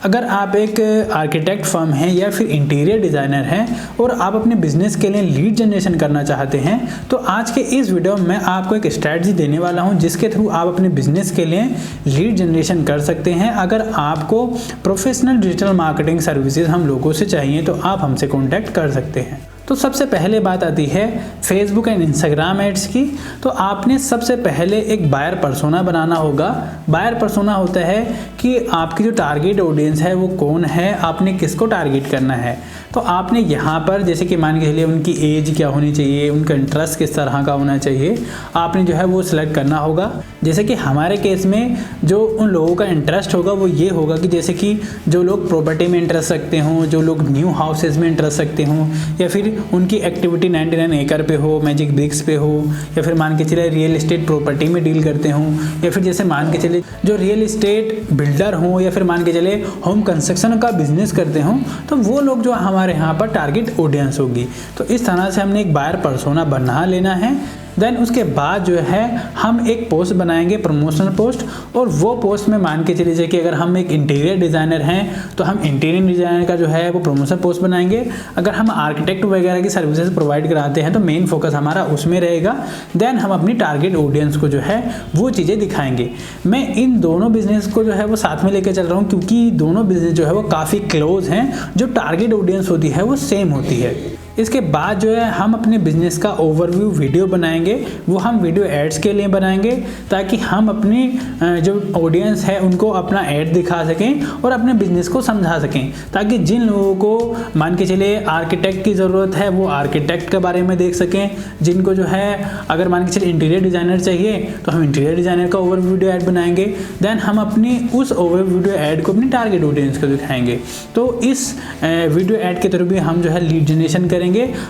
अगर आप एक आर्किटेक्ट फर्म हैं या फिर इंटीरियर डिज़ाइनर हैं और आप अपने बिजनेस के लिए लीड जनरेशन करना चाहते हैं तो आज के इस वीडियो में मैं आपको एक स्ट्रैटेजी देने वाला हूं जिसके थ्रू आप अपने बिजनेस के लिए लीड जनरेशन कर सकते हैं। अगर आपको प्रोफेशनल डिजिटल मार्केटिंग सर्विसेज हम लोगों से चाहिए तो आप हमसे कॉन्टैक्ट कर सकते हैं। तो सबसे पहले बात आती है फेसबुक एंड इंस्टाग्राम एड्स की। तो आपने सबसे पहले एक बायर पर्सोना बनाना होगा। बायर पर्सोना होता है कि आपकी जो टारगेट ऑडियंस है वो कौन है, आपने किसको टारगेट करना है। तो आपने यहाँ पर जैसे कि मान के चलिए उनकी एज क्या होनी चाहिए, उनका इंटरेस्ट किस तरह का होना चाहिए, आपने जो है वो सिलेक्ट करना होगा। जैसे कि हमारे केस में जो उन लोगों का इंटरेस्ट होगा वो ये होगा कि जैसे कि जो लोग प्रॉपर्टी में इंटरेस्ट रखते हों, जो लोग न्यू हाउसेज में इंटरेस्ट रखते हों, या फिर उनकी एक्टिविटी 99 एकड़ पे हो, मैजिक ब्रिक्स पे हो, या फिर मान के चले रियल एस्टेट प्रॉपर्टी में डील करते हों, या फिर जैसे मान के चले जो रियल एस्टेट बिल्डर हों, या फिर मान के चले होम कंस्ट्रक्शन का बिजनेस करते हों, तो वो लोग जो हमारे यहाँ पर टारगेट ऑडियंस होगी। तो इस तरह से हमने एक बायर पर्सोना बना लेना है। देन उसके बाद जो है हम एक पोस्ट बनाएंगे, प्रमोशनल पोस्ट, और वो पोस्ट में मान के चलिए कि अगर हम एक इंटीरियर डिज़ाइनर हैं तो हम इंटीरियर डिज़ाइनर का जो है वो प्रमोशनल पोस्ट बनाएंगे। अगर हम आर्किटेक्ट वगैरह की सर्विसेज प्रोवाइड कराते हैं तो मेन फोकस हमारा उसमें रहेगा। देन हम अपनी टारगेट ऑडियंस को जो है वो चीज़ें दिखाएंगे। मैं इन दोनों बिजनेस को जो है वो साथ में लेकर चल रहा हूँ क्योंकि दोनों बिजनेस जो है वो काफ़ी क्लोज हैं। जो टारगेट ऑडियंस होती है वो सेम होती है। इसके बाद जो है हम अपने बिजनेस का ओवरव्यू वीडियो बनाएंगे। वो हम वीडियो एड्स के लिए बनाएंगे ताकि हम अपनी जो ऑडियंस है उनको अपना एड दिखा सकें और अपने बिजनेस को समझा सकें, ताकि जिन लोगों को मान के चले आर्किटेक्ट की ज़रूरत है वो आर्किटेक्ट के बारे में देख सकें। जिनको जो है अगर मान के चले इंटीरियर डिज़ाइनर चाहिए तो हम इंटीरियर डिज़ाइनर का ओवर वीडियो ऐड बनाएंगे। देन हम अपनी उस ओवर वीडियो ऐड को अपनी टारगेट ऑडियंस को दिखाएंगे। तो इस वीडियो ऐड के थ्रू भी हम जो है लीड जनरेशन करेंगे।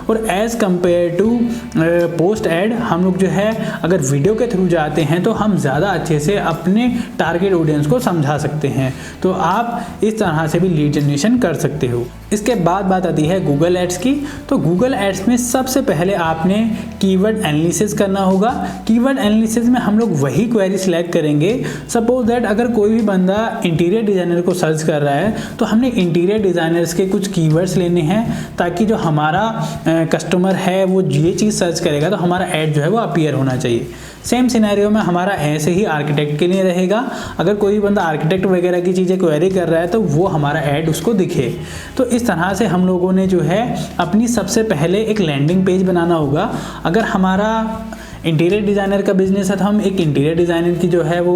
और as compare to post ad हम लोग जो है अगर वीडियो के थ्रू जाते हैं तो हम ज़्यादा अच्छे से अपने टारगेट ऑडियंस को समझा सकते हैं। तो आप इस तरह से भी लीड जनरेशन कर सकते हो। इसके बाद बात आती है गूगल एड्स की। तो गूगल एड्स में सबसे पहले आपने कीवर्ड एनालिसिस करना होगा। कीवर्ड एनालिसिस में हम लोग वही क्वेरी सिलेक्ट करेंगे। सपोज दैट अगर कोई भी बंदा इंटीरियर डिज़ाइनर को सर्च कर रहा है तो हमने इंटीरियर डिज़ाइनर्स के कुछ कीवर्ड्स लेने हैं ताकि जो हमारा कस्टमर है वो ये चीज़ सर्च करेगा तो हमारा ऐड जो है वो अपीयर होना चाहिए। सेम सिनेरियो में हमारा ऐसे ही आर्किटेक्ट के लिए रहेगा। अगर कोई बंदा आर्किटेक्ट वगैरह की चीज़ें क्वेरी कर रहा है तो वो हमारा ऐड उसको दिखे। तो इस तरह से हम लोगों ने जो है अपनी सबसे पहले एक लैंडिंग पेज बनाना होगा। अगर हमारा इंटीरियर डिज़ाइनर का बिजनेस है तो हम एक इंटीरियर डिज़ाइनर की जो है वो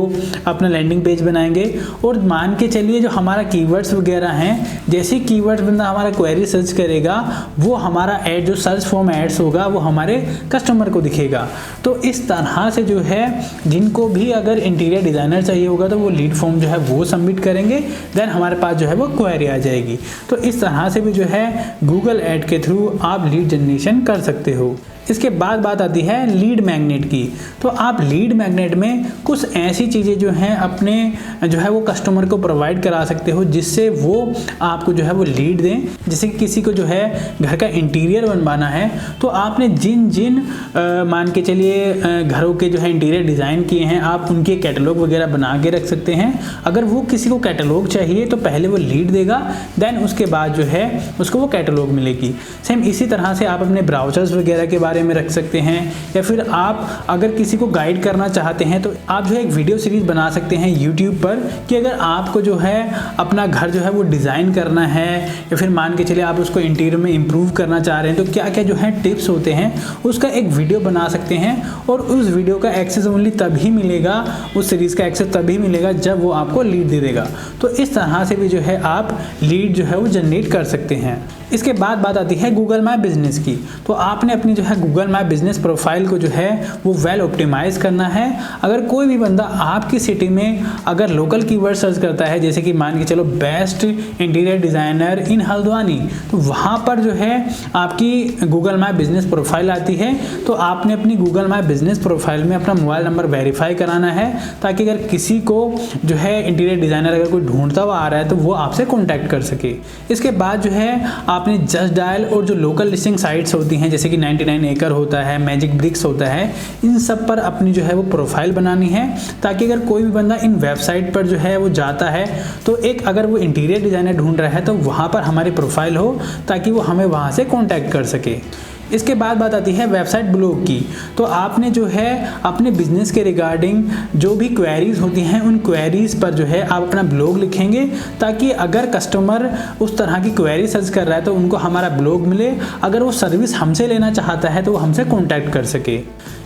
अपना लैंडिंग पेज बनाएंगे। और मान के चलिए जो हमारा कीवर्ड्स वगैरह हैं, जैसे कीवर्ड्स बंदा हमारा क्वेरी सर्च करेगा वो हमारा ऐड जो सर्च फॉर्म एड्स होगा वो हमारे कस्टमर को दिखेगा। तो इस तरह से जो है जिनको भी अगर इंटीरियर डिज़ाइनर चाहिए होगा तो वो लीड फॉर्म जो है वो सबमिट करेंगे। देन हमारे पास जो है वो क्वेरी आ जाएगी। तो इस तरह से भी जो है गूगल ऐड के थ्रू आप लीड जनरेशन कर सकते हो। इसके बाद बात आती है लीड मैग्नेट की। तो आप लीड मैग्नेट में कुछ ऐसी चीज़ें जो हैं अपने जो है वो कस्टमर को प्रोवाइड करा सकते हो जिससे वो आपको जो है वो लीड दें। जैसे किसी को जो है घर का इंटीरियर बनवाना है तो आपने जिन जिन मान के चलिए घरों के जो है इंटीरियर डिज़ाइन किए हैं आप उनके कैटलॉग वगैरह बना के रख सकते हैं। अगर वो किसी को कैटलॉग चाहिए तो पहले वो लीड देगा, देन उसके बाद जो है उसको वो कैटलॉग मिलेगी। सेम इसी तरह से आप अपने ब्राउज़र्स वगैरह के बारे में रख सकते हैं। या फिर आप अगर किसी को गाइड करना चाहते हैं तो आप जो है एक वीडियो सीरीज बना सकते हैं यूट्यूब पर कि अगर आपको जो है अपना घर जो है वो डिज़ाइन करना है या फिर मान के चलिए आप उसको इंटीरियर में इम्प्रूव करना चाह रहे हैं तो क्या क्या जो है टिप्स होते हैं उसका एक वीडियो बना सकते हैं। और उस वीडियो का एक्सेस ओनली तभी मिलेगा, उस सीरीज़ का एक्सेस तभी मिलेगा जब वो आपको लीड दे देगा। तो इस तरह से भी जो है आप लीड जो है वो जनरेट कर सकते हैं। इसके बाद बात आती है गूगल माई बिजनेस की। तो आपने अपनी जो है गूगल माई बिजनेस प्रोफाइल को जो है वो वेल ऑप्टिमाइज करना है। अगर कोई भी बंदा आपकी सिटी में अगर लोकल कीवर्ड सर्च करता है जैसे कि मान के चलो बेस्ट इंटीरियर डिज़ाइनर इन हल्द्वानी, तो वहाँ पर जो है आपकी गूगल माई बिजनेस प्रोफाइल आती है। तो आपने अपनी गूगल माई बिजनेस प्रोफाइल में अपना मोबाइल नंबर वेरीफाई कराना है ताकि अगर किसी को जो है इंटीरियर डिज़ाइनर अगर कोई ढूंढता हुआ आ रहा है तो वो आपसे कॉन्टैक्ट कर सके। इसके बाद जो है आपने जस्ट डायल और जो लोकल लिस्टिंग साइट्स होती हैं जैसे कि 99 एकड़ होता है, मैजिक ब्रिक्स होता है, इन सब पर अपनी जो है वो प्रोफाइल बनानी है, ताकि अगर कोई भी बंदा इन वेबसाइट पर जो है वो जाता है तो एक अगर वो इंटीरियर डिज़ाइनर ढूंढ रहा है तो वहाँ पर हमारी प्रोफाइल हो ताकि वो हमें वहाँ से कॉन्टैक्ट कर सके। इसके बाद बात आती है वेबसाइट ब्लॉग की। तो आपने जो है अपने बिजनेस के रिगार्डिंग जो भी क्वेरीज होती हैं उन क्वेरीज पर जो है आप अपना ब्लॉग लिखेंगे, ताकि अगर कस्टमर उस तरह की क्वेरी सर्च कर रहा है तो उनको हमारा ब्लॉग मिले, अगर वो सर्विस हमसे लेना चाहता है तो वो हमसे कॉन्टैक्ट कर सके।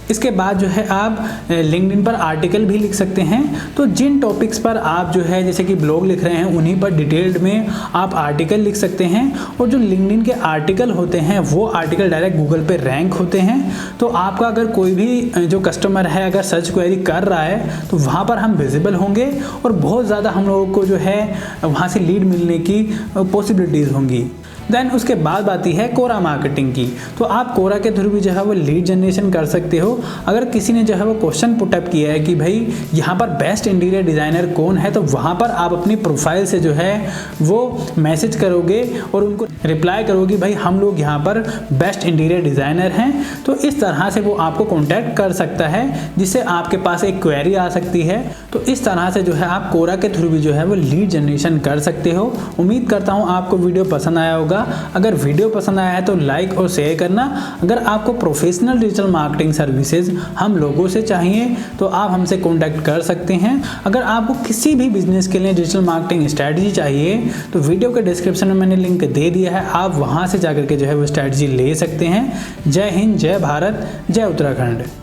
इसके बाद जो है आप लिंक्डइन पर आर्टिकल भी लिख सकते हैं। तो जिन टॉपिक्स पर आप जो है जैसे कि ब्लॉग लिख रहे हैं उन्हीं पर डिटेल्ड में आप आर्टिकल लिख सकते हैं, और जो लिंक्डइन के आर्टिकल होते हैं वो आर्टिकल डायरेक्ट गूगल पे रैंक होते हैं। तो आपका अगर कोई भी जो कस्टमर है अगर सर्च क्वेरी कर रहा है तो वहाँ पर हम विजिबल होंगे और बहुत ज़्यादा हम लोगों को जो है वहाँ से लीड मिलने की पॉसिबिलिटीज़ होंगी। देन उसके बाद आती है कोरा मार्केटिंग की। तो आप कोरा के थ्रू भी जो है वो लीड जनरेशन कर सकते हो। अगर किसी ने जो है वो क्वेश्चन पुटअप किया है कि भाई यहाँ पर बेस्ट इंटीरियर डिज़ाइनर कौन है, तो वहाँ पर आप अपनी प्रोफाइल से जो है वो मैसेज करोगे और उनको रिप्लाई करोगे भाई हम लोग यहाँ पर बेस्ट इंटीरियर डिज़ाइनर हैं। तो इस तरह से वो आपको कॉन्टैक्ट कर सकता है, जिससे आपके पास एक क्वेरी आ सकती है। तो इस तरह से जो है आप कोरा के थ्रू भी जो है वो लीड जनरेशन कर सकते हो। उम्मीद करता हूँ आपको वीडियो पसंद आया होगा। अगर वीडियो पसंद आया है तो लाइक और शेयर करना। अगर आपको प्रोफेशनल डिजिटल मार्केटिंग सर्विसेज हम लोगों से चाहिए तो आप हमसे कॉन्टैक्ट कर सकते हैं। अगर आपको किसी भी बिजनेस के लिए डिजिटल मार्केटिंग स्ट्रैटेजी चाहिए तो वीडियो के डिस्क्रिप्शन में मैंने लिंक दे दिया है, आप वहां से जाकर के जो है वो स्ट्रैटेजी ले सकते हैं। जय हिंद, जय भारत, जय उत्तराखंड।